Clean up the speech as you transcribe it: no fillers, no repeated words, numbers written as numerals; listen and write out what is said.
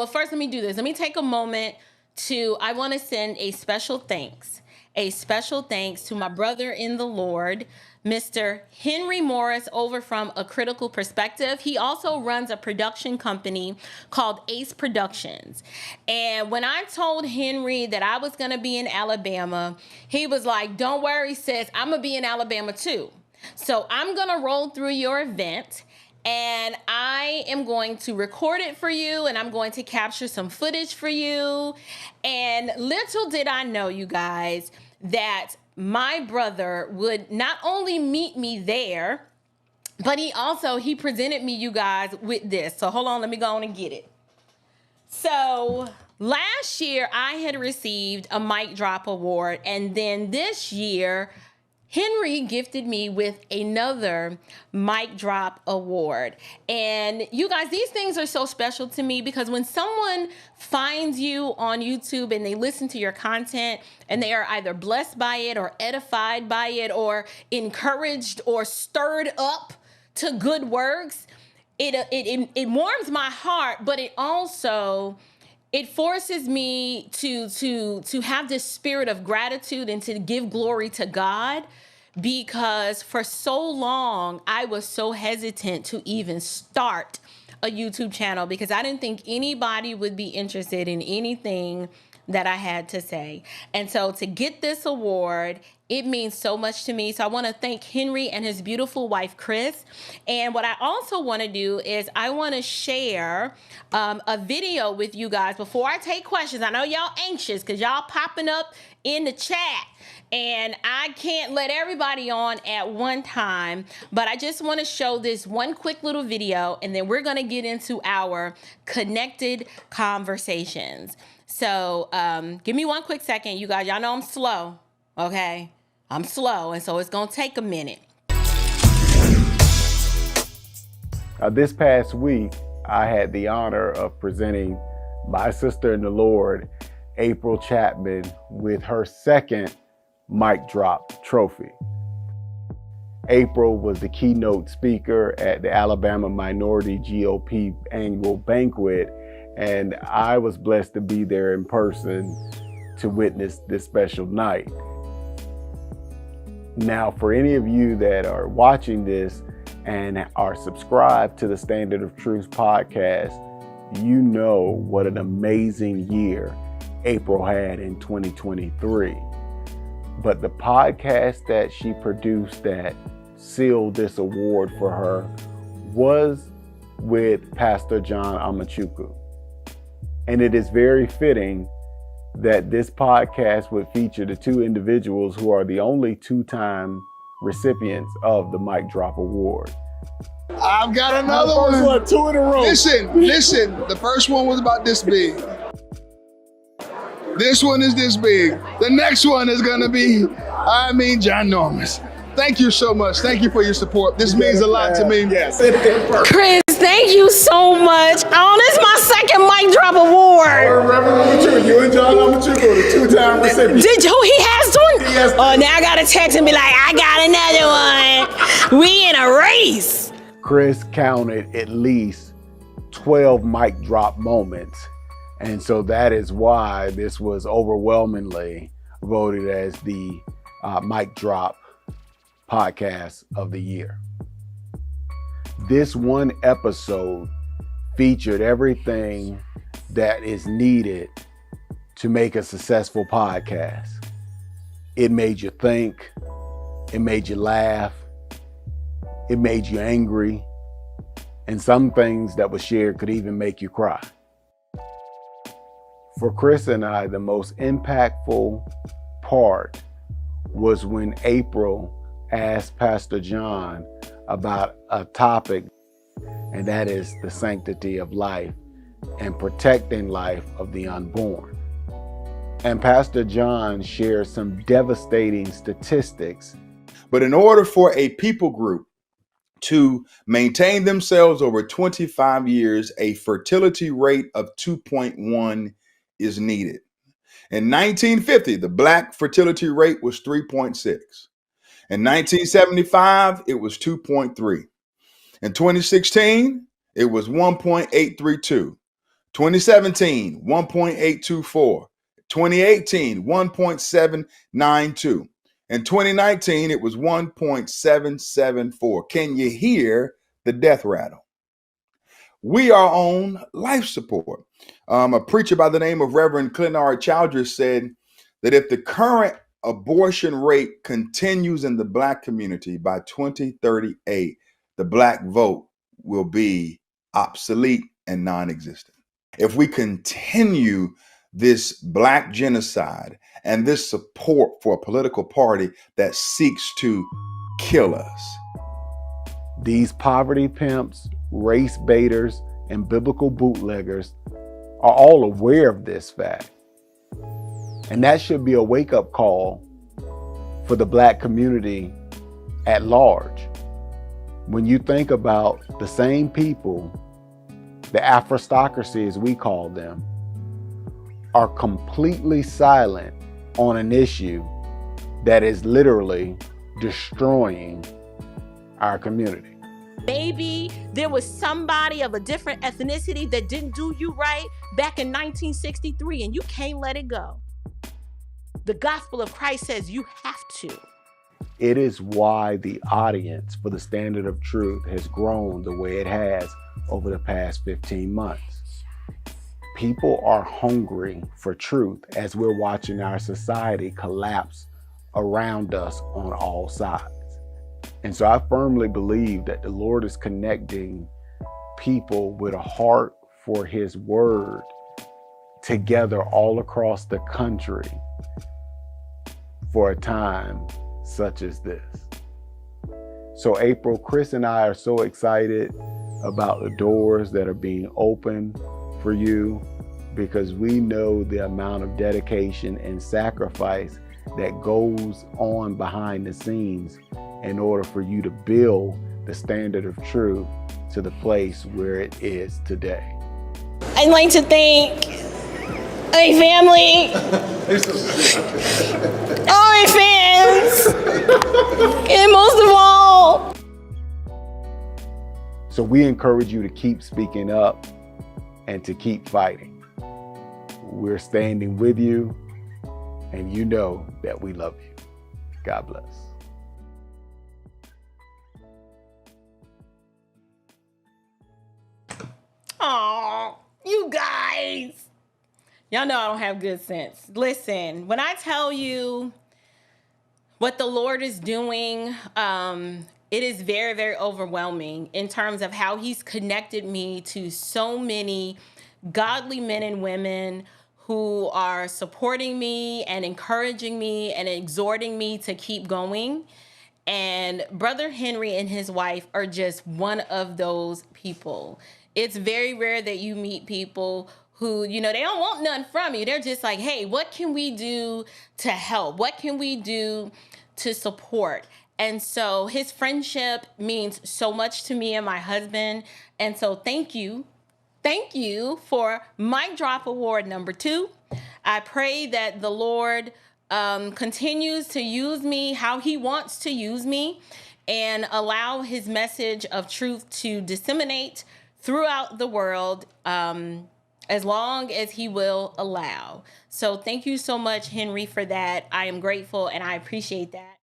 well, first let me do this. Let me take a moment I want to send a special thanks to my brother in the Lord, Mr. Henry Morris, over from A Critical Perspective. He also runs a production company called Ace Productions. And when I told Henry that I was going to be in Alabama, he was like, don't worry, sis, I'm going to be in Alabama too. So I'm going to roll through your event, and I am going to record it for you, and I'm going to capture some footage for you. And little did I know, you guys, that my brother would not only meet me there, but he presented me, you guys, with this. So hold on, let me go on and get it. So last year I had received a Micdrop Award, and then this year Henry gifted me with another Micdrop Award. And you guys, these things are so special to me because when someone finds you on YouTube and they listen to your content and they are either blessed by it or edified by it or encouraged or stirred up to good works, it warms my heart, but it forces me to have this spirit of gratitude and to give glory to God, because for so long I was so hesitant to even start a YouTube channel because I didn't think anybody would be interested in anything that I had to say. And so to get this award, it means so much to me. So I want to thank Henry and his beautiful wife, Chris. And what I also want to do is I want to share a video with you guys before I take questions. I know y'all anxious because y'all popping up in the chat, and I can't let everybody on at one time, but I just want to show this one quick little video, and then we're going to get into our connected conversations. So give me one quick second, you guys. Y'all know I'm slow, okay? I'm slow, and so it's going to take a minute. This past week, I had the honor of presenting my sister in the Lord, April Chapman, with her second Micdrop trophy. April was the keynote speaker at the Alabama Minority GOP annual banquet, and I was blessed to be there in person to witness this special night. Now, for any of you that are watching this and are subscribed to the Standard of Truth podcast, you know what an amazing year April had in 2023. But the podcast that she produced that sealed this award for her was with Pastor John Amachukwu. And it is very fitting that this podcast would feature the two individuals who are the only two-time recipients of the Micdrop Award. I've got another one. Two in a row. Listen. The first one was about this big. This one is this big. The next one is gonna be, ginormous. Thank you so much. Thank you for your support. This means a lot to me. Yes. Chris, thank you so much. Oh, this is my second Micdrop Award. You and John Amachukwu, the two-time recipients. He has one? He has Oh, now I gotta text and be like, I got another one. We in a race. Chris counted at least 12 Micdrop moments. And so that is why this was overwhelmingly voted as the Micdrop podcast of the year. This one episode featured everything that is needed to make a successful podcast. It made you think, it made you laugh, it made you angry, and some things that were shared could even make you cry. For Chris and I, the most impactful part was when April asked Pastor John about a topic, and that is the sanctity of life and protecting life of the unborn. And Pastor John shared some devastating statistics. But in order for a people group to maintain themselves over 25 years, a fertility rate of 2.1 is needed. In 1950, the Black fertility rate was 3.6. In 1975, it was 2.3. In 2016, it was 1.832. 2017, 1.824. 2018, 1.792. In 2019, it was 1.774. Can you hear the death rattle? We are on life support. A preacher by the name of Reverend Clenard Childress said that if the current abortion rate continues in the Black community by 2038, the Black vote will be obsolete and non-existent. If we continue this Black genocide and this support for a political party that seeks to kill us. These poverty pimps, race baiters, and biblical bootleggers are all aware of this fact. And that should be a wake-up call for the Black community at large. When you think about the same people, the Afrostocracy as we call them, are completely silent on an issue that is literally destroying our community. Maybe there was somebody of a different ethnicity that didn't do you right back in 1963 and you can't let it go. The gospel of Christ says you have to. It is why the audience for the Standard of Truth has grown the way it has over the past 15 months. People are hungry for truth as we're watching our society collapse around us on all sides. And so I firmly believe that the Lord is connecting people with a heart for His word together all across the country for a time such as this. So April, Chris and I are so excited about the doors that are being opened for you, because we know the amount of dedication and sacrifice that goes on behind the scenes in order for you to build the Standard of Truth to the place where it is today. I'd like to thank my family, all my fans, and most of all. So we encourage you to keep speaking up and to keep fighting. We're standing with you, and you know that we love you. God bless. Oh, you guys. Y'all know I don't have good sense. Listen, when I tell you what the Lord is doing, it is very, very overwhelming in terms of how He's connected me to so many godly men and women who are supporting me and encouraging me and exhorting me to keep going. And Brother Henry and his wife are just one of those people. It's very rare that you meet people who, you know, they don't want nothing from you. They're just like, hey, what can we do to help? What can we do to support? And so his friendship means so much to me and my husband. And so thank you. Thank you for Micdrop Award #2. I pray that the Lord continues to use me how He wants to use me and allow His message of truth to disseminate throughout the world as long as He will allow. So thank you so much, Henry, for that. I am grateful and I appreciate that.